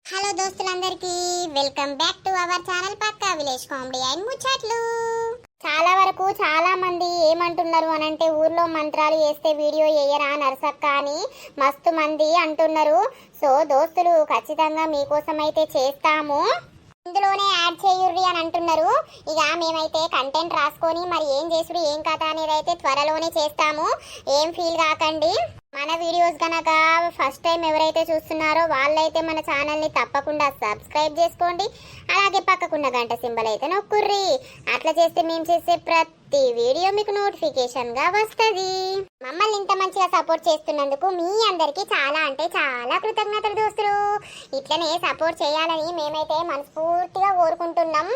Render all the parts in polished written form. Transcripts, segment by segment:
Hello దోస్తులందరికీ welcome back to our channel Pakka village comedy and Muchatlu. చాలా వరకు చాలా మంది ఏమంటున్నారు అనంటే ఊర్లో మంత్రాలు వేస్తే వీడియో వేయరా నరసక్క అని మస్తు మంది అంటున్నారు. సో దోస్తులు ఖచ్చితంగా మీకోసం అయితే చేస్తాము, ఇందులోనే యాడ్ చేయుర్రి అని అంటున్నారు. ఇక మేమైతే కంటెంట్ రాసుకొని మరి ఏం చేసుడు ఏం కథ అనేది అయితే త్వరలోనే చేస్తాము, ఏం ఫీల్ కాకండి. మన వీడియోస్ కనుక ఫస్ట్ టైం ఎవరైతే చూస్తున్నారో వాళ్ళైతే మన ఛానల్ని తప్పకుండా సబ్స్క్రైబ్ చేసుకోండి, అలాగే పక్కకున్న గంట సింబల్ అయితే నొక్కుర్రి. అట్లా చేస్తే మేము చేసే ప్రతి వీడియో మీకు నోటిఫికేషన్గా వస్తుంది. మమ్మల్ని ఇంత మంచిగా సపోర్ట్ చేస్తున్నందుకు మీ అందరికీ చాలా అంటే చాలా కృతజ్ఞతలు దోస్తులు. ఇట్లనే సపోర్ట్ చేయాలని మేమైతే మనస్ఫూర్తిగా కోరుకుంటున్నాం.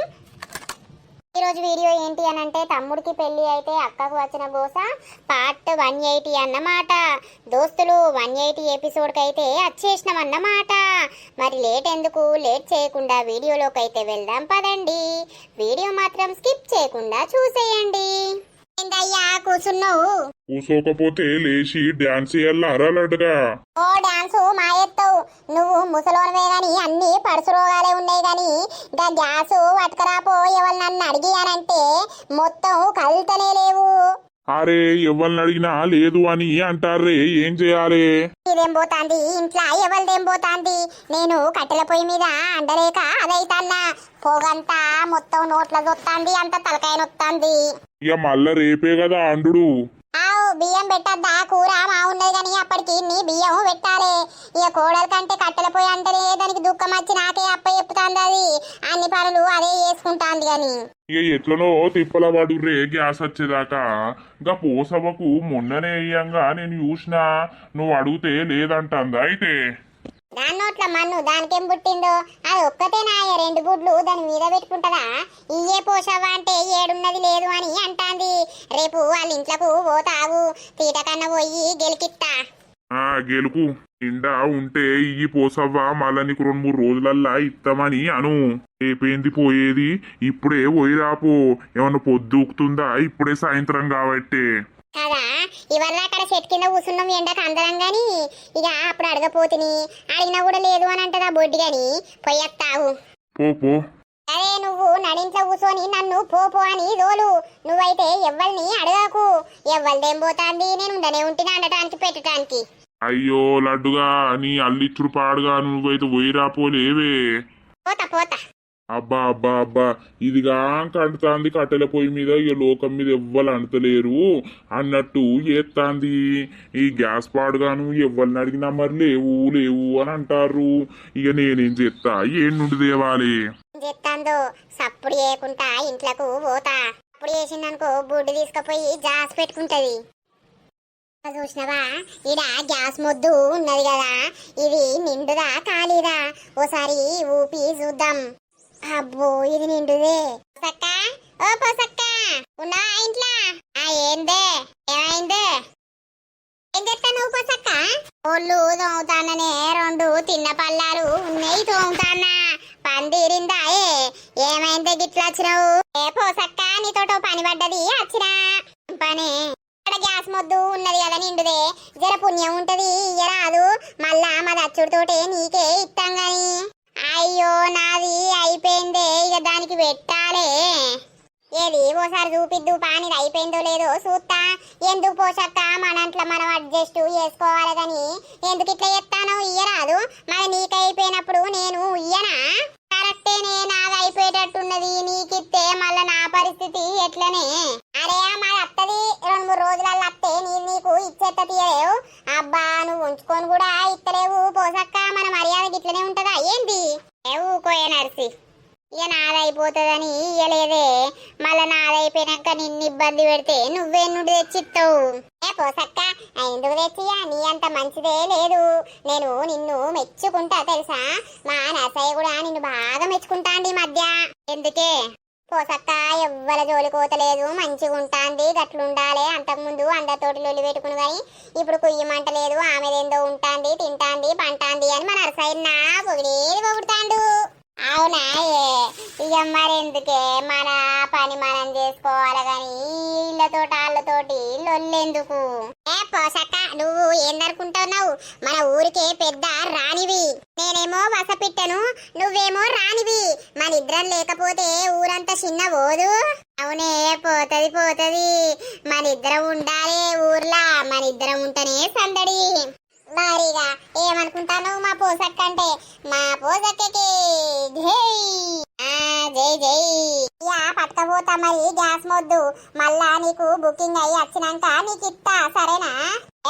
ఈరోజు వీడియో ఏంటి అని అంటే తమ్ముడికి పెళ్లి అయితే అక్కకు వచ్చిన గోస పార్ట్ 180 అన్నమాట. దోస్తులు 180 ఎపిసోడ్కి అయితే వచ్చేసినాం అన్నమాట. మరి లేట్ ఎందుకు, లేట్ చేయకుండా వీడియోలోకి అయితే వెళ్దాం పదండి. వీడియో మాత్రం స్కిప్ చేయకుండా చూసేయండి. ఏందయ్యా కూర్చున్నావు? కూసోకపోతే లేచి డాన్స్ చేయాలడుగా. ఓ డాన్సు మాయెత్తావు నువ్వు, ముసలోనివే గాని అన్ని పడుసు రోగాలే ఉన్నాయి గాని గా గ్యాసు పట్టుకరాపో ఎవరు నన్ను అడిగానంటే మొత్తం కలుతనే లేవు. అరే ఎవరిని అడిగినా లేదు అని అంటారే, ఏం చేయాలి? ఇదేం పోతాంది ఇంట్లో, ఎవరిదేం పోతాంది? నేను కట్టెల పొయ్యి మీద అండలేక అదైతన్నా పోగంతా మొత్తం నోట్ల దొత్తాంది, అంత తలకాయ నొత్తాంది. ఇక మళ్ళా రేపే కదా అండు. ఆవు బియ్యం పెట్టద్దా, కూర మావున్నది కానీ అప్పటికి నీ బియ్యం పెట్టాలి. ఇక కోడల కంటే కట్టెల పోయి అంటేనే దానికి దుఃఖం వచ్చి నాకే అప్ప చెప్తాంది. అది అన్ని పనులు అదే చేసుకుంటాంది గాని ఇక ఎట్లనో తిప్పల పడుర్రే గ్యాస్ వచ్చేదాకా. ఇంకా పోసవకు మొన్ననే అయ్యంగా నేను చూసినా, నువ్వు అడిగితే లేదంటాందా అయితే? దాని నోట్ల మన్ను దానికేం పుట్టిందో, అది ఒక్కటేనా 2 గుడ్లు దాని మీద పెట్టుకుంటదా? ఇయ్యే పోషవా అంటే ఏడున్నది లేదు అని అంటాంది. రేపు వాళ్ళ ఇంట్లకు పోతావు, తీట కన్నా పోయి గెలికిత్తా. గెలుపు నిండా ఉంటే ఇయ్యి పోసవ్వా, మళ్ళా నీకు 2-3 రోజులల్లా ఇస్తామని అను. రేపేంది పోయేది, ఇప్పుడే పోయి రాపో. ఏమన్నా పొద్దుకుతుందా ఇప్పుడే సాయంత్రం కాబట్టి కదా ఇవల్ల అక్కడ చెట్టు కింద కూర్చున్నాం ఎండకు అందరం గాని. ఇక అప్పుడు అడగపోతిని, అడిగినా కూడా లేదు అని అంటదా బొడ్డి గాని. పొయ్యత్తావు పో. అదే నువ్వు నడింట్లో కూర్చొని నన్ను పోపో అని రోలు. నువ్వైతే ఎవ్వల్ని అడగకు, ఎవ్వరిదేం పోతాంది, నేను ఉండనే ఉంటున్నా అనడానికి పెట్టడానికి. అయ్యో లడ్డుగా, నీ అల్లిచ్చుడు పాడుగా, నువ్వైతే పోయి రాపోలేవే. పోతా అబ్బా ఇదిగా కంటుతాంది కట్టెల పొయ్యి మీద. ఇక లోకం మీద ఎవ్వరు అంటలేరు అన్నట్టు చేస్తాంది. ఈ గ్యాస్ పాడుగాను ఎవ్వరిని అడిగినా మరి లేవు అని అంటారు. ఇక నేనేం చేస్తా, ఏం నుండి తేవాలి? చెప్తాందో సప్పుడు చేయకుండా ఇంట్లోకి పోతా. అప్పుడు చేసిందనుకో బుడ్డి తీసుకుపోయి జాస్ పెట్టుకుంటది. చూసినవా ఇడ గ్యాస్ మొద్దు ఉన్నది కదా, ఇది నిండుదా ఖాళీదా ఓసారి ఊపి చూద్దాం. అబ్బో ఇది నిండుదే. పోసక్క, ఓ పోసక్క, ఉన్నా ఇంట్లో? ఏందే, ఏమైందే? ఏం చేస్తా నువ్వు పోసక్క? ఒళ్ళు తోముతాననే 2 తిన్న పల్లాలు ఉన్నాయి, తోముతానా. పందిరిందా? ఏమైందే గిట్లా వచ్చినావు? ఏ పోసక్క, నీతోటో పని పడ్డది వచ్చినా. పని గ్యాస్ మొద్దు ఉన్నది కదా నిండుదే, జర పుణ్యం ఉంటది ఇయ్యరాదు. మళ్ళా మా దచ్చుడితోటే నీకే ఇస్తాం గాని. అయ్యో నాది అయిపోయిందే, ఇక దానికి పెట్టాలే. ఏది ఓసారి చూపిద్దు పాని అయిపోయిందో లేదో చూస్తా. ఎందుకు పోషక్క, మనంట్లో మనం అడ్జస్ట్ చేసుకోవాలి గాని ఎందుకు ఇట్లా చెప్తానో ఇయ్యరాదు. మరి నీకైపోయినప్పుడు నేను ఇయ్యనా? కరెక్టేనే, నాది అయిపోయేటట్టున్నది, నీకిస్తే మళ్ళా నా పరిస్థితి ఎట్లనే? అరే మాది అత్తది 2-3 రోజులలో అత్తే నీకు ఇచ్చేత్త తీయలేవు. అబ్బా నువ్వు ఉంచుకొని కూడా ఇత్తలేవు పోసక్క, మన మర్యాద గిట్లనే ఉంటదా ఏంది? ఊకోయే నర్సి, ఇక నాదైపోతుందని ఇయ్యలేదే, మళ్ళా నాదైపోయినాక నిన్ను ఇబ్బంది పెడితే నువ్వే నుండి తెచ్చిస్తావు. ఏ పోసక్క, ఎందుకు తెచ్చియా? నీ అంత మంచిదే లేదు. నేను నిన్ను మెచ్చుకుంటా తెలుసా. మా నర్సయ్య కూడా నిన్ను బాగా మెచ్చుకుంటాండి ఈ మధ్య. ఎందుకే పోసక్క, ఎవ్వల జోలి కోతలేదు, మంచిగా ఉంటాంది, గట్లుండాలి. అంతకుముందు అందరితోటి లొల్లి పెట్టుకుని కానీ ఇప్పుడు కుయ్యమంటలేదు, ఆమెదేందో ఉంటాంది, తింటాంది, పంటాంది అని మా నర్సయ్య పొగిడేది. అవునా? ఇక మరెందుకే, మన పని మనం చేసుకోవాలి గాని ఇళ్ళతోటి వాళ్ళతోటి లొల్లెందుకు? ఏ పోసక్క, నువ్వు ఏందనుకుంటున్నావు? మన ఊరికే పెద్ద రాణివి, నేనేమో వసపిట్టను, నువ్వేమో రాణివి. మన ఇద్దరం లేకపోతే ఊరంతా చిన్న పోదు. అవునే, పోతది పోతది. మన ఇద్దరం ఉండాలి ఊర్లా, మన ఇద్దరం ఉంటేనే సందడి. భారీగా ఏమనుకుంటాను మా పోసక్క అంటే? మా పోసక్కకి జై జై జై. యా పట్టకపోతా మరి గ్యాస్ మొద్దు, మళ్ళా నీకు బుకింగ్ అయ్యి వచ్చినాక నీకు ఇస్తా, సరేనా?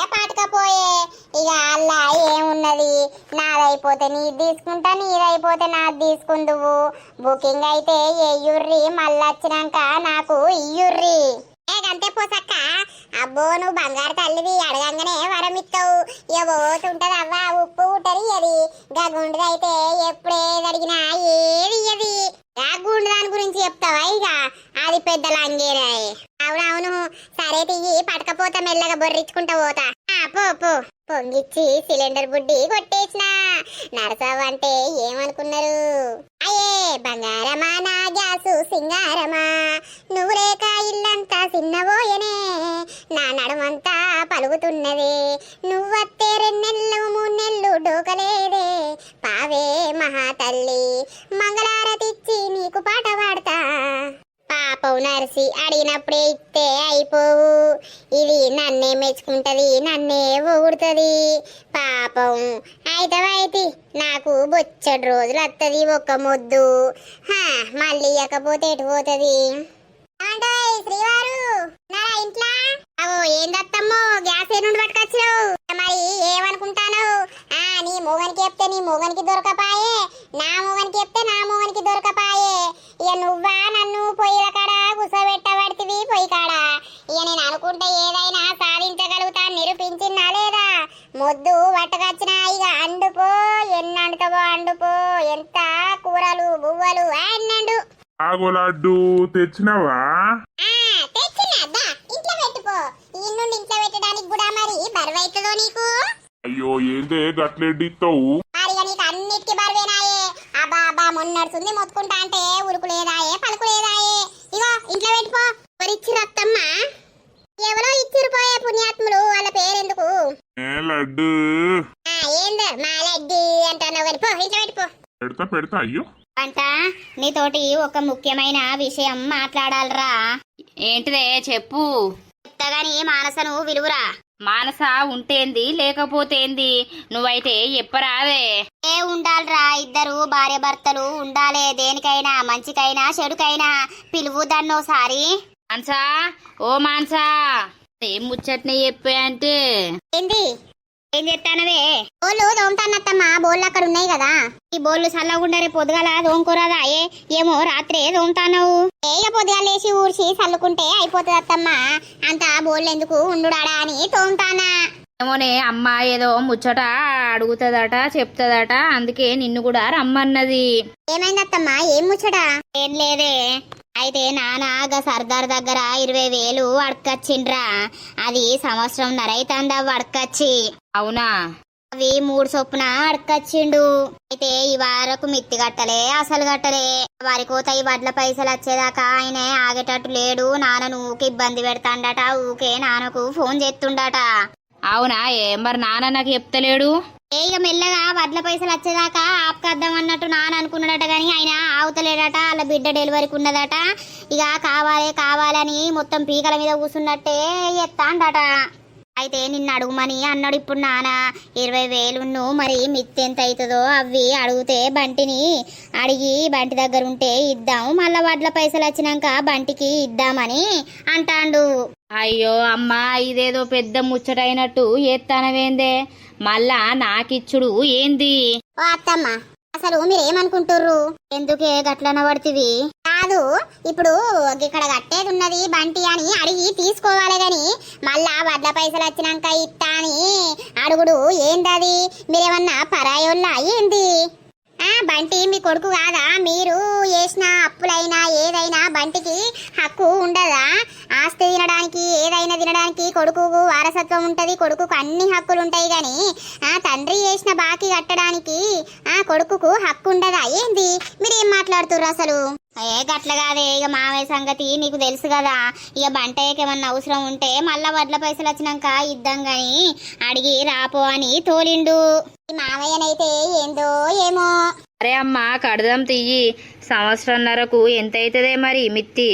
ఏ పట్టకపోయే ఇక అల్లా ఏమున్నది, నాదైపోతే నీది తీసుకుంటా, నీదైపోతే నాది తీసుకుందువు. బుకింగ్ అయితే ఎయ్యుర్రి, మళ్ళీ వచ్చినాక నాకు ఇయ్యుర్రి. అంతే పోసక్క. అబ్బో నువ్వు బంగారు తల్లివి, అడగంగానే వరం ఇస్తావు. ఇవ్వబోతుంటది అవ్వ, ఉప్పు ఉంటది అది. గా గుండుదైతే ఎప్పుడేది అడిగినా ఏది ఇయ్యది. గా గుండు దాని గురించి చెప్తావా? ఇక అది పెద్ద లంగేరాయి. అవునవును, సరే తియ్యి, పట్టకపోతా మెల్లగా బొర్రించుకుంటా పోతా. పో పో. పొంగిచ్చి సిలిండర్ బుడ్డి కొట్టేసిన. నరసవంటే ఏమనుకున్నారు? అయ్యే బంగారమా నా గ్యాసు సింగారమా, నువ్వు లేక ఇల్లంతా చిన్నబోయనే, నా నడుమంతా పలుగుతున్నదే, నువ్వత్తే 2 నెలలు 3 నెలలు డోకలేదే. పావే మహాతల్లి, మంగళారతిచ్చి నీకు పాట పాడతా. పాపవు నరిసి అడిగినప్పుడే ఇస్తే అయిపోవు. ఇది నన్నే మెచ్చుకుంటది, నన్నే పొగుడుతుంది. పాపం అయితే నాకు బొచ్చడి రోజులు వస్తుంది ఒక్క ముద్దు. మళ్ళీ ఇవ్వకపోతే ఎటు పోతుంది? శ్రీవారు నా ఇంట్లో అవో ఏందత్తమ్మో గ్యాస్ ఏ నుండి పట్టుకొచ్చావు? మరి ఏమనుకుంటాను? నీ మొగనికి చెప్తే నీ మొగనికి దొరకపాయే, నా మొగనికి చెప్తే నా మొగనికి దొరకపాయే. ఇక నువ్వా నన్ను పొయ్యిల కాడ కూసోబెట్టబడితివి పొయ్యి కాడ. ఇక నేను అనుకుంటే ఏదైనా సాధించగలుగుతా నిరూపించినా లేదా? మొద్దు పట్టుకొచ్చినా ఇక అండుకో, ఎన్ని అండుతావో అండుకో. ఎంత కూరలు బువ్వలు అన్నండు. ఆగో లడ్డు తెచ్చినావా? ఇంట్లో పెట్టుకో. ఈ నుండి ఇంట్లో పెట్టడానికి కూడా మరి బరువైతుందో నీకు? అయ్యో ఏందే గట్లెడ్డిస్తావు? మరిగా నీకు అన్నిటికీ బరువేనాయే. అబ్బా అబ్బా మొన్నడుతుంది మొత్తుకుంటా అంటే ఉరుకు లేదాయే పలుకు లేదాయే. ఇగో ఇంట్లో పెట్టుకో. ఎవరిచ్చి రత్తమ్మా? ఎవరో ఇచ్చిరు పోయే పుణ్యాత్ములు, వాళ్ళ పేరెందుకు? లడ్డు ఏందో మా లడ్డు అంటున్నావు కానీ పో, ఇంట్లో పెట్టుకో. పెడతా అయ్యో. అంట నీతోటి ఒక ముఖ్యమైన విషయం మాట్లాడాలరా. ఏంటిదే చెప్పు. చెప్తాగాని మానసను విలువరా. మానస ఉంటేంది లేకపోతేంది, నువ్వైతే ఎప్పరాదే. ఉండాలరా, ఇద్దరు భార్య భర్తలు ఉండాలే. దేనికైనా మంచికైనా చెడుకైనా పిలువు దన్నోసారి. మాన్సా, ఓ మాన్సా, ఏం ముచ్చట్ని చెప్పే అంటే? ఏంది ఏం చెప్తానవే? బోళ్ళు దోమతానత్తమ్మా, బోళ్ళు అక్కడ ఉన్నాయి కదా. ఈ బోళ్ళు చల్లగుండరే పొద్దుగల దోంకోరాదా? ఏమో రాత్రే దోంతానవు. ఇక పొద్దుగా లేచి ఊడ్చి చల్లుకుంటే అయిపోతుంది అత్తమ్మా. అంత బోళ్ళు ఎందుకు ఉండుడాడా అని తోముతానా. ఏమోనే అమ్మ ఏదో ముచ్చట అడుగుతుందట చెప్తుందట, అందుకే నిన్ను కూడా రమ్మన్నది. ఏమైందత్తమ్మా? ఏం ముచ్చట? ఏం లేదే. అయితే నాన్న సర్దార్ దగ్గర 20,000 అడకచ్చిండ్రా. అది సంవత్సరం నరైతందవ్వ అడకచ్చి. అవునా? అవి 3 చొప్పున అడకచ్చిండు. అయితే ఈ వారకు మిత్తి కట్టలే, అసలు కట్టలే. వారి కోత ఈ వడ్ల పైసలు వచ్చేదాకా ఆయన ఆగేటట్టు లేడు. నాన్నను ఊకే ఇబ్బంది పెడతాండట, ఊకే నాన్నకు ఫోన్ చేస్తుండట. అవునా? మరి నాన్న నాకు చెప్తలేడు. ఇక మెల్లగా వడ్ల పైసలు వచ్చేదాకా ఆపుకద్దాం అన్నట్టు నాన్న అనుకున్నాడట, గాని ఆయన ఆవుతలేడట. వాళ్ళ బిడ్డ డెలివరీకి ఉన్నదట. ఇక కావాలని మొత్తం పీకల మీద కూర్చున్నట్టే ఎత్తాండట. అయితే నిన్ను అడుగుమని అన్నాడు ఇప్పుడు నాన్న. 20,000 మరి మిత్తి ఎంత అవుతుందో అవి అడిగితే బంటిని అడిగి బంటి దగ్గర ఉంటే ఇద్దాం, మళ్ళా వడ్ల పైసలు వచ్చినాక బంటికి ఇద్దామని అంటాండు. అయ్యో అమ్మా, ఇదేదో పెద్ద ముచ్చటైనట్టు ఎత్తానవేందే? మళ్ళా నాకిచ్చుడు ఏంది? ఓ అత్తమ్మ, అసలు మీరేమనుకుంటుర్రు? ఎందుకే గట్లన పడుతుంది? కాదు, ఇప్పుడు ఇక్కడ కట్టేది ఉన్నది బంటి అని అడిగి తీసుకోవాలి గాని మళ్ళా వడ్ల పైసలు వచ్చినాక ఇత్తా అని అడుగుడు ఏందది? మీరేమన్నా పరాయోళ్ళ ఏంది? బంటి మీ కొడుకు కాదా? మీరు చేసిన అప్పులైనా ఏదైనా బంటికి హక్కు ఉండదా? ఆస్తి తినడానికి ఏదైనా తినడానికి కొడుకు వారసత్వం ఉంటది, కొడుకుకు అన్ని హక్కులు ఉంటాయి. గాని తండ్రి చేసిన బాకీ కట్టడానికి కొడుకుకు హక్కు ఉండదా ఏంది? మీరేం మాట్లాడుతుర్రు అసలు? గట్ల కాదే, ఇక మామయ్య సంగతి నీకు తెలుసు కదా. ఇక బంటయ్యకి ఏమన్నా అవసరం ఉంటే మళ్ళా వడ్ల పైసలు వచ్చినాక ఇద్దాం గాని అడిగి రాపో అని తోలిండు. ఈ మామయ్యనైతే ఏందో ఏమో. అరే అమ్మ కడదాం తియ్యి, సంవత్సరంన్నరకు ఎంత అవుతుందే మరి మిత్తి.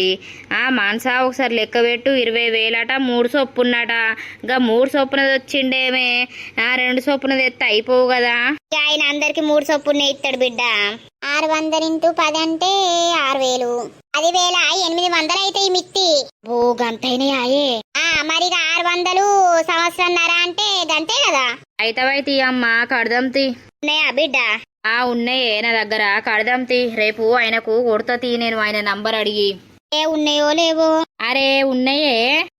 మానసా ఒకసారి లెక్క పెట్టు, 20,000 3 చొప్పున్నట. గా 3 చొప్పునది వచ్చిండేమే, 2 చొప్పునది ఎత్తే అయిపోవు కదా. ఆయన అందరికి 3 చొప్పునే ఇస్తాడు బిడ్డ. 600 × 10 అంటే 6,000. 10,800 అయితే ఈ మిత్తి. ఓ గంతైనాయే. మరి 600 సంవత్సరంన్నర అంటే గంతే కదా. అయితవైతే అమ్మ కడదాం తీ. ఉన్నాయా బిడ్డ? ఉన్నాయే నా దగ్గర, కడదాం తీ. రేపు ఆయనకు కొడతా తీ, నేను ఆయన నంబర్ అడిగి. ఉన్నాయో లేవో? అరే ఉన్నాయే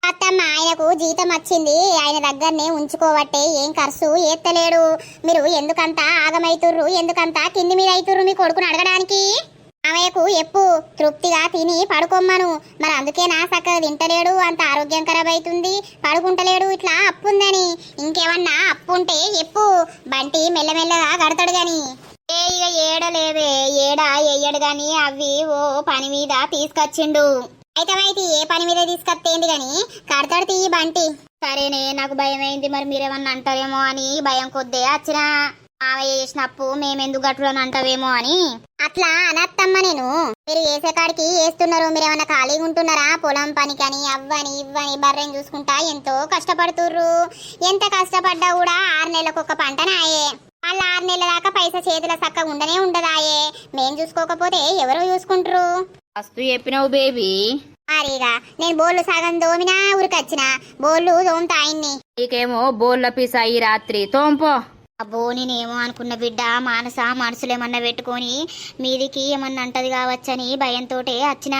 అత్తమ్మ, ఆయనకు జీతం వచ్చింది, ఆయన దగ్గరనే ఉంచుకోవట్టే ఏం ఖర్చు ఎత్తలేడు. మీరు ఎందుకంత ఆగమైతుర్రు, ఎందుకంత కింది మీద అవుతుర్రు మీ కొడుకుని అడగడానికి? ఆమెకు ఎప్పు తృప్తిగా తిని పడుకోమ్మను. మరి అందుకేనా చక్కగా తింటలేడు, అంత ఆరోగ్యం ఖరాబ్ అవుతుంది, పడుకుంటలేడు, ఇట్లా అప్పుందని. ఇంకేమన్నా అప్పుంటే ఎప్పు, బంటి మెల్లమెల్లగా కడతాడు గాని. ఇక ఏడలేవే, ఎయ్యడు గాని అవి ఓ పని మీద తీసుకొచ్చిండు. అయితే ఏ పని మీద తీసుకొస్తేంది గాని కడతాడు తీయి బంటి. సరేనే, నాకు భయం అయింది, మరి మీరేమన్నా అంటారేమో అని భయం కొద్దే వచ్చిన. ఆమె చేసినప్పు మేమెందుకు గట్లు అని అంటావేమో అని. అట్లా అనత్తమ్మ, నేను మీరు వేసే కాడికి వేస్తున్నారు, మీరేమన్నా ఖాళీగా ఉంటున్నారా? పొలం పనికని అవ్వని ఇవ్వని బర్రెని చూసుకుంటా ఎంతో కష్టపడుతుర్రు. ఎంత కష్టపడ్డా కూడా 6 నెలలకు ఒక పంటనాయే. వాళ్ళు 6 నెలల దాకా పైసా చేతిలో చక్కగా ఉండనే ఉండదాయే. మేం చూసుకోకపోతే ఎవరో చూసుకుంటారు. మస్తు చెప్పినావు బేబీ. మరిగా నేను బోళ్ళు సగం దోమినా ఊరికొచ్చిన, బోళ్ళు దోమతా ఆయన్ని. నీకేమో బోర్ల పీస ఈ రాత్రి తోంపో. అబ్బో నేనేమో అనుకున్న బిడ్డ, మానస మనసులేమన్నా పెట్టుకొని మీదికి ఏమన్నా అంటది కావచ్చని భయంతో వచ్చిన.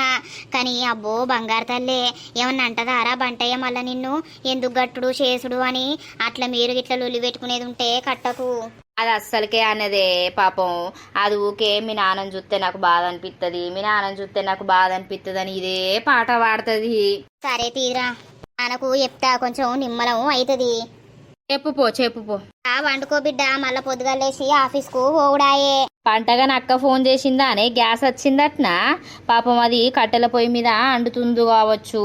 కానీ అబ్బో బంగారు తల్లే, ఏమన్నా అంటదారా బంటయ్య మళ్ళా నిన్ను ఎందుకు గట్టుడు చేసుడు అని. అట్లా మీరు ఇట్లా లొల్లి పెట్టుకునేది ఉంటే కట్టకు. అది అస్సలకే అన్నదే పాపం. అది ఊకే మీ నాన్నని చూస్తే నాకు బాధ అనిపిస్తుంది, మీ నాన్నని చూస్తే నాకు బాధ అనిపిస్తుంది అని ఇదే పాట పాడుతుంది. సరే తీరా, మనకు చెప్తా కొంచెం నిమ్మలం అవుతుంది. చెప్పుపో. వండుకో బిడ్డ, మళ్ళా పొద్దుగాలేసి ఆఫీస్కు పోవుడాయే. పంటగా నక్క ఫోన్ చేసిందా అనే గ్యాస్ వచ్చిందట్నా? పాపం అది కట్టెల పొయ్యి మీద అండుతుంది కావచ్చు.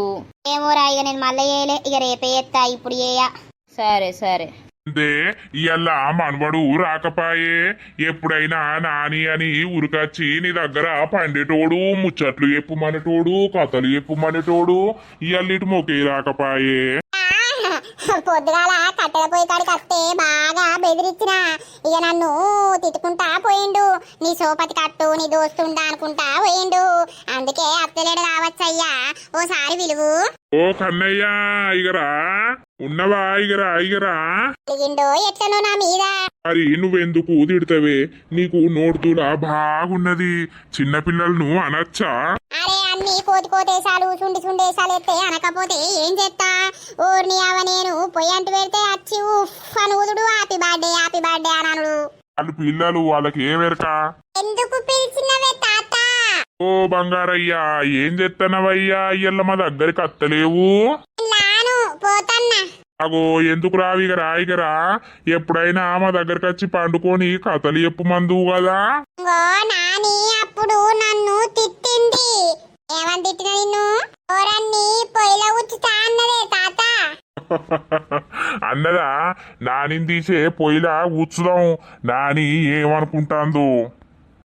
ఏమో రా, ఇక నేను మళ్ళీ చేయలే, ఇక రేపే ఎత్తా, ఇప్పుడు చేయ. సరే ఇయ్యాల మనవడు రాకపాయే. ఎప్పుడైనా నాని అని ఉరికొచ్చి నీ దగ్గర పండేటోడు, ముచ్చట్లు ఎప్పుమనేటోడు, కథలు ఎప్పుమనేటోడు, ఇయ్యాల ఇటు మొకే రాకపాయే. పొద్దుగాల కట్టెల పోయి కాడికి వస్తే బాగా బెదిరించిన. ఇక నన్ను తిట్టుకుంటా పోయిండు. నీ సోపతి కట్టు, నీ దోస్తుండా అనుకుంటా పోయిండు. అందుకే అత్తలేడు కావచ్చయ్యా, ఓసారి విలువు. ఓ కన్నయ్య, ఇగరా ఉన్నవా? ఇగరా అడిగిండో ఎట్లనో నా మీద. మరి నువ్వెందుకు తిడతావే? నీకు నోడుతులా బాగున్నది, చిన్నపిల్లలను అనొచ్చా? అరే అన్ని కోతేశాలు సుండేశాలు ఎత్తే అనకపోతే ఏం చేస్తా? ఊరిని అవ నేను పొయ్యి అంటు పెడితే వచ్చి ఉఫ్ అని ఊదుడు, హ్యాపీ బర్త్డే అనడు. వాళ్ళు పిల్లలు, వాళ్ళకి ఏమెరక? ఎందుకు పిలిచినవే తాత? ఓ బంగారయ్యా, ఏం చేస్తున్నావయ్యా? ఇయ్యల్ల మా దగ్గరికి అత్తలేవు. నాను పోతన్నా. అగో ఎందుకు ఇగరా ఎప్పుడైనా మా దగ్గరకు వచ్చి పండుకొని కథలు చెప్పు మందు కదా. నాని అప్పుడు నన్ను తిట్టింది. ఏమని తిట్టిన నిన్ను? ఓరన్ని పొయ్యిలో ఉచ్చుతా అన్నదే తాత. అన్నదా? నానిని తీసే పొయ్యిలా కూర్చుదాం. నాని ఏమనుకుంటాందో?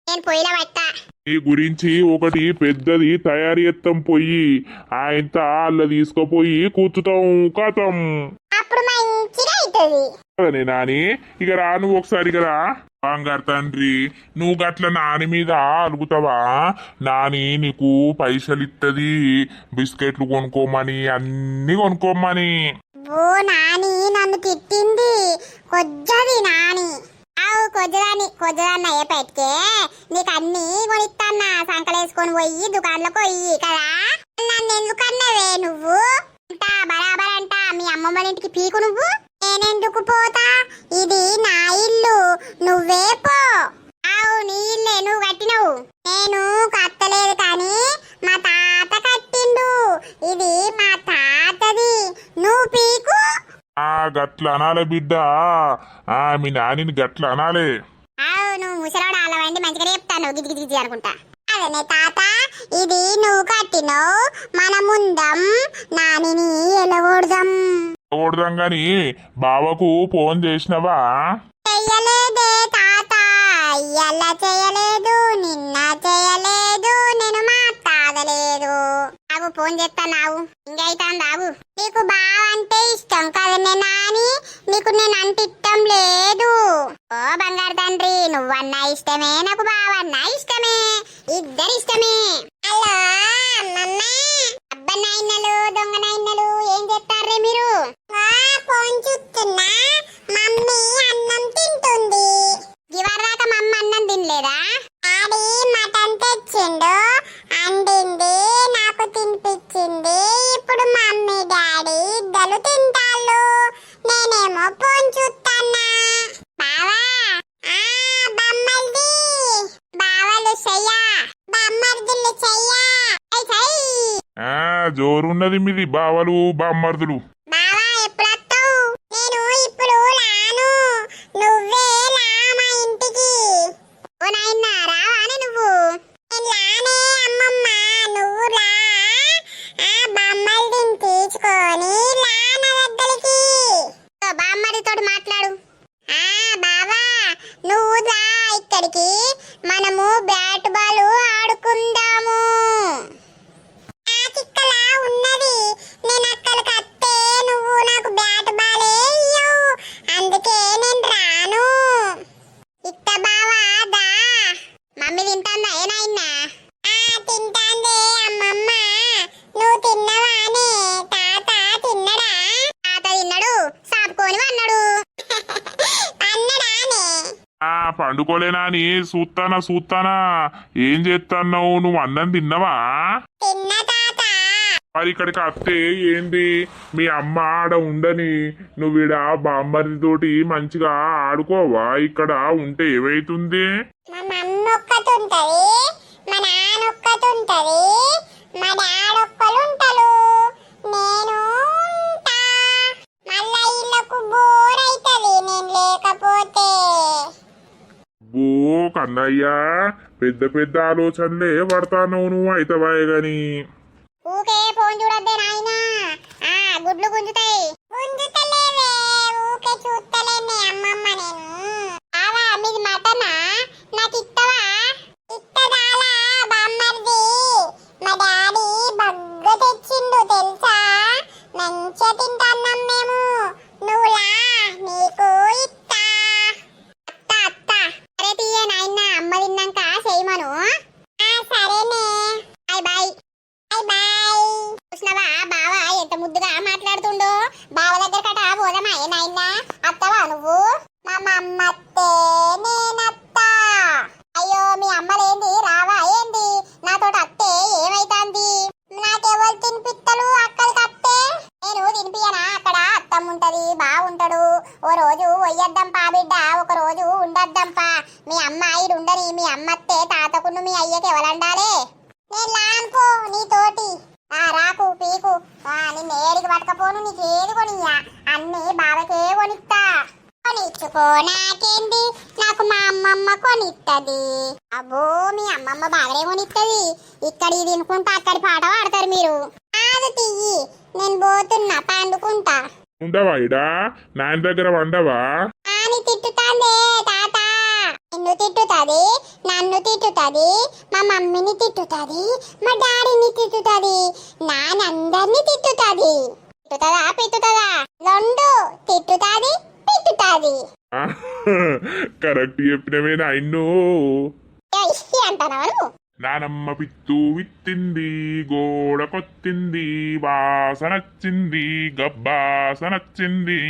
నేను పొయ్యిలో పట్టా. నీ గురించి ఒకటి పెద్దది తయారు చేస్తాం, పొయ్యి ఆయనత అల్ల తీసుకుపోయి కూర్చుతాం, కథం. అప్పుడు మంచిగా అవుతుంది. నాని ఇక రా, నువ్వు ఒకసారి కదా. బంగారు తండ్రి, నువ్వు గట్ల నాని మీద అలుగుతావా? నాని నీకు పైసలు ఇత్తది, బిస్కెట్లు కొనుక్కోమని, అన్ని కొనుక్కోమని. ఓ నాని నన్ను తిట్టింది కొజ్జది నాని. అవు కొజ్జదాన్ని అయ్యే పెట్టే నీకు అన్ని కొనిస్తాన్నా, సంకలేసుకొని పోయి దుకాణంలో పోయి కదా. నన్ను ఎందుకన్నావే నువ్వు? బరాబర్ అంట మీ అమ్మమ్మ ఇంటికి పీకు. నువ్వు నేనెందుకు పోతా? ఇది నా ఇల్లు, నువ్వే పో. అవు నీ ఇల్లే, నువ్వు కట్టినవు, నేను కట్టలేదు కానీ మా తాత కట్టిండు. ఇది మా తాతది, నువ్వు పీకు. గట్ల అనాలే బిడ్డ, మీ నానిని గట్ల అనాలే. నువ్వు ముసలాడు అలా వండి మంచిగా చెప్తాను గిది అనుకుంటా. అదనే తాత ఇది నువ్వు కట్టినవు మన ముందం నానిని ఎలగొడదాం. కొడదాం గాని బావకు ఫోన్ చేసినవా? చెయ్యలేదే తాత, ఇయ్యాల చేయలేదు, నిన్న చేయలేదు, నేను మాట్లాడలేదు. నాకు ఫోన్ చేస్తావు ఇంకైతాందావు. నీకు బావంటే ఇష్టం కదనే నాని, నీకు నేను అంటే ఇష్టం లేదు. ఓ బంగారు తండ్రి, నువ్వన్నా ఇష్టమే, నాకు బావన్నా ఇష్టమే, ఇద్దరు ఇష్టమే. హలో అమ్మమ్మ, అబ్బనాయిన్నలు దొంగనాయిన్నలు ఏం చేస్తారే మీరు? ఫోన్ చూస్తున్నా, మమ్మీ అన్నం తింటుంది. ఇవరాక మమ్మ అన్నం తినలేదా? డాడీ మటన్ తెచ్చిండు, అండింది, నాకు తినిపించింది. ఇప్పుడు మమ్మీ డాడీ ఇద్దరు తింటాళ్ళు, నేనేమో ఫోన్ చూస్తానా. బావా బొమ్మల్ది, బావలు చెయ్యా, బొమ్మర్దులు చెయ్యా. జోరున్నది మీది బావలు బామ్మర్దులు. బావా ఎప్పుడొస్తావు? నేను ఇప్పుడు రాను, నువ్వే రా మా ఇంటికి. ఓ నాయనా రావానే నువ్వు? నేను రానే అమ్మమ్మ, నువ్వు రా. బొమ్మలు తీసుకొని రా నా దగ్గరికి. బామ్మడితో మాట్లాడు. బావా నువ్వు రా ఇక్కడికి, మనము బ్యాట్ బాల్ ఆడుకుందాము. చిక్కలా ఉన్నది, నేను అక్కడికి వస్తే నువ్వు నాకు బ్యాట్ బాలే ఇయ్యవు, అందుకే నేను రాను. ఇట్ట బావా దా. మమ్మీ తింటాందా ఏనాయన్నా? తింటాందే అమ్మమ్మ, నువ్వు తిన్నవానే? తాత తిన్నడా? తాత తిన్నాడు, సాపుకొని అన్నాడు. అన్నడానే? పండుకోలేనా అని చూస్తానా ఏం చేస్తున్నావు? నువ్వు అన్నం తిన్నవా? తిన్నా తాత. మరి ఇక్కడికి అత్తే ఏంది, మీ అమ్మ ఆడ ఉండని నువ్వు బామ్మరితోటి మంచిగా ఆడుకోవా? ఇక్కడ ఉంటే ఏవైతుంది? మా మమ్మ ఒక్కతుంటది, మా నాన్న ఒక్కతుంటది, మా డాడొక్కలు ఉంటారు, నేను ఉంటా. మళ్ళా ఇళ్ళకు బోర్ అయితది నేను లేకపోతే. ఓ కన్నయ్య, పెద్ద పెద్ద ఆలోచనలే పడతావు నువ్వు అయితవాయే గాని. ఊకే ఫోన్ చూడద్దే నాయనా, గుడ్లు గుంజుతాయి. గుంజుతలేవే, ఊకే చూస్తలేనే అమ్మమ్మ నేను. ఆవా మీది మటనా? నాకు ఇత్తవా? ఇత్తదాలా బామ్మర్ది, మా డాడీ బగ్గ తెచ్చిండు తెలుసా, మంచిగా తింటాన్నాం మేము. నువ్వులా నీకు ఇత్తా. అత్త అరే తీయ నాయనా, అమ్మ తిన్నాక చేయమను. సరేనే, బాయ్ బాయ్. చూసినవా బావా ఎంత ముద్దుగా మాట్లాడుతుండో? బావ దగ్గర కట పోదామా ఏనాయన్నా? అత్తవా నువ్వు? మా అమ్మత్తే నేనత్తా. అయ్యో మీ అమ్మలేంది రావా ఏంది? నాతో అత్తే ఏమైతాంది? నాకెవరు తినిపిత్తలు అక్కడికి అత్తే? నేను తినిపియనా? అక్కడ అత్తమ్ముంటది, బావుంటాడు. ఓ రోజు వయ్యొద్దాం పా బిడ్డ, ఒక రోజు ఉండొద్దాం పా. మీ అమ్మ ఇడు ఉండని, మీ అమ్మత్తే తాతకును మీ అయ్యకి ఎవరండాలే? నేను లాన్కో నీతోటి. రాకు పీకు, నిన్ను ఏడికి పట్టకపోను, నీకేది కొనియ్యా, అన్ని బావకే కొనిస్తా. కొనిచ్చుకో నాకేంది, నాకు మా అమ్మమ్మ కొనిత్తది. అబ్బో మీ అమ్మమ్మ బాగానే కొనిత్తది. ఇక్కడి తినుకుంటా అక్కడి పాట పాడతారు మీరు. కాదు తియ్యి, నేను పోతున్నా పండుకుంటా. ఉండవా ఇడా? నాయన దగ్గర వండవా? అని తిట్టుతాందే తాత. నిన్ను తిట్టుతది, నన్ను తిట్టుతది, మా మమ్మీని తిట్టుతది, మా డాడీని తిట్టుతది, నానందరిని తిట్టుతది. తిట్టుతదా పెట్టుతదా? రెండు తిట్టుతది తిట్టుతది. కరెక్ట్ చెప్పినవే నాయన్ను. అంటానవా నువ్వు? నానమ్మ పిత్తు విత్తింది, గోడ కొత్తింది, వాసనచ్చింది, గబ్బాసనచ్చింది.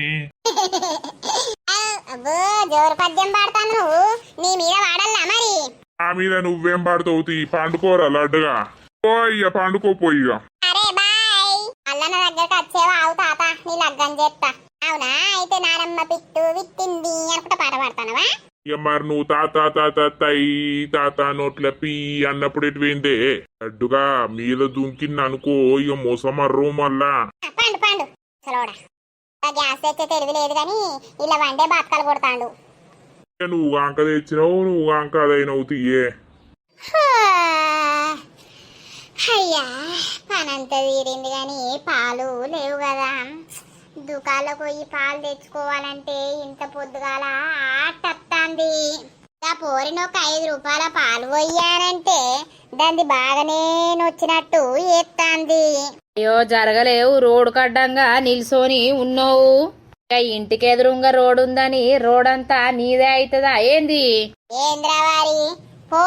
అబ్బో జోరు పద్యం పాడతాను నువ్వు, నీ మీద వాడల్లా మరి. ఆ మీద నువ్వేం పాడుతావు? పండుకోరా లడ్డుగా. పోయ్య పండుకోపోయిగా. అరే బాయ్. అల్ల నా దగ్గరకు వచ్చేవా? ఆవు తాత నీ లగ్గం చేస్తా. అవునా? అయితే నానమ్మ పిట్టు విత్తింది అనుకుంటా పాట పాడతానవా? ఇక మరి నువ్వు తాత తాత తై తాత నోట్ల పీ అన్నప్పుడు ఎటువైందే? లడ్డుగా మీద దుంకింది అనుకో, ఇక మోసమర్రు మళ్ళా. పండు పండు సలోడా. గ్యాస్ తెచ్చే తెలివి లేదు గాని ఇలా వండే బాతకాలు కొడతాండు. నువ్వు కాంక తెచ్చినావు, నువ్వు కాంక అదైనవు తీయే. అయ్యా పనంతా తీరింది కానీ పాలు లేవు కదా. దుకాణంలో పోయి పాలు తెచ్చుకోవాలంటే ఇంత పొద్దుగాల ఆటత్తాంది. పోరిన ఒక 5 రూపాయల పాలు పోయానంటే దాన్ని బాగానే నొచ్చినట్టు ఎత్తాంది. అయ్యో జరగలేవు, రోడ్డు కడ్డంగా నిల్సోని ఉన్నావు. ఇక ఇంటికి ఎదురుగా రోడ్ ఉందని రోడంతా నీదే అవుతుందా ఏంది? ఏంద్రవారి పో,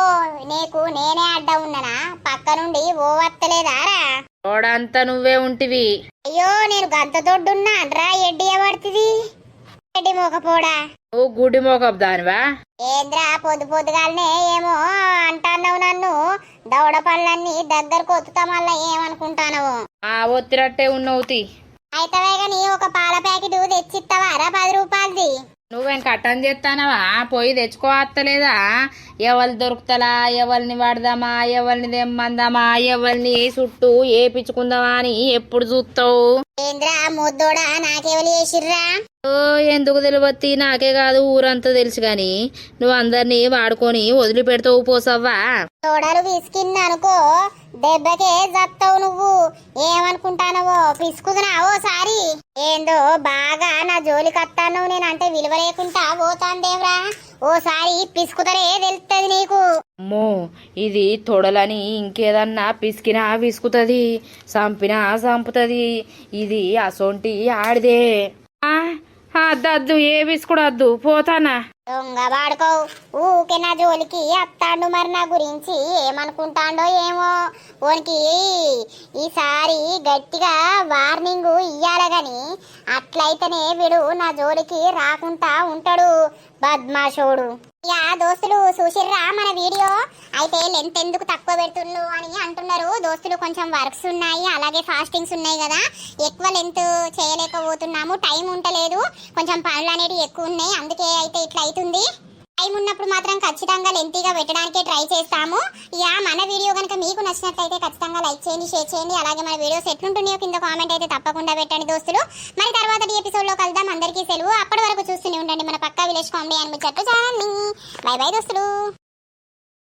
నీకు నేనే అడ్డ ఉన్ననా? పక్క నుండి ఓ వత్తలేదారా? రోడంతా నువ్వే ఉంటివి. అయ్యో నేను గంత దొడ్డున్నా రా ఎడ్డి పడుతుంది. ఎడ్డి మోకపోడా నువ్వు గుడి మోకపు దానివా? ఏంద్రా పొద్దుగాలనే ఏమో అంటాన్నావు నన్ను. దౌడ పళ్ళన్నీ దగ్గరకు వత్తుతా మళ్ళా ఏమనుకుంటానవు? ఆ ఒత్తిరట్టే ఉన్నావు. అయితే గాని ఒక పాల ప్యాకెట్ తెచ్చిస్తావారా 10 రూపాయలది? నువ్వేం కట్టం చేస్తానవా? పోయి తెచ్చుకోవత్తలేదా? ఎవరు దొరుకుతలా, ఎవరిని వాడదామా, ఎవరిని తెమ్మందామా, ఎవరిని చుట్టూ ఏపించుకుందామా అని ఎప్పుడు చూస్తావు? ఏంద్రా ముద్దోడా నాకెవరు చేసిర్రా? ఓ ఎందుకు తెలియబత్తి, నాకే కాదు ఊరంతా తెలుసు గాని నువ్వు అందరినీ వాడుకొని వదిలిపెడతావు పోసవ్వా. తోడలు విసికిందనుకో దెబ్బకే జత్తావు నువ్వు. ఏమనుకుంటానవో పిసుకుదునావో సారి. ఏందో బాగా నా జోలికి వస్తాను నేనంటే విలువ లేకుండా పోతాందేవ్రా. ఓసారి పిసుకుతరే తెలుస్తుంది నీకు. అమ్మో ఇది తొడలని ఇంకేదన్నా పిసికినా పిసుకుతుంది, సంపినా సంపుతుంది. ఇది అసొంటి ఆడిదే. అద్దద్దు, ఏ బిస్కుడద్దు, పోతానా. దొంగ వాడుకో ఊకే నా జోలికి అత్తాండు. మరి నా గురించి ఏమనుకుంటాండో ఏమో. ఓనికి ఈసారి గట్టిగా వార్నింగ్ ఇయ్యాల గాని అట్లయితేనే వీడు నా జోలికి రాకుండా ఉంటాడు బద్మాషోడు. యా దోస్తులు చూసిర్రా మన వీడియో? అయితే లెంత్ ఎందుకు తక్కువ పెడుతుండ్రు అని అంటున్నారు దోస్తులు. కొంచెం వర్క్స్ ఉన్నాయి, అలాగే ఫాస్టింగ్స్ ఉన్నాయి కదా, ఎక్కువ లెంత్ చేయలేకపోతున్నాము. టైం ఉండలేదు, కొంచెం పనులు అనేవి ఎక్కువ ఉన్నాయి, అందుకే అయితే ఇట్లా అవుతుంది. టైం ఉన్నప్పుడు మాత్రం ఖచ్చితంగా లెంతీగా పెట్టడానికే ట్రై చేస్తాము. యా మన వీడియో కనుక మీకు నచ్చినట్లయితే ఖచ్చితంగా లైక్ చేయండి, షేర్ చేయండి. అలాగే మన వీడియోస్ ఎట్లుంటున్నాయో కింద కామెంట్ అయితే తప్పకుండా పెట్టండి దోస్తులు. మరి తర్వాత ఎపిసోడ్ లో కలుద్దాం. అందరికీ సెలవు. అప్పటి వరకు చూస్తూనే ఉండండి మన పక్కా విలేజ్ కామెడీ అండ్ ముచ్చట్లు ఛానల్ ని. బై బై దోస్తులు.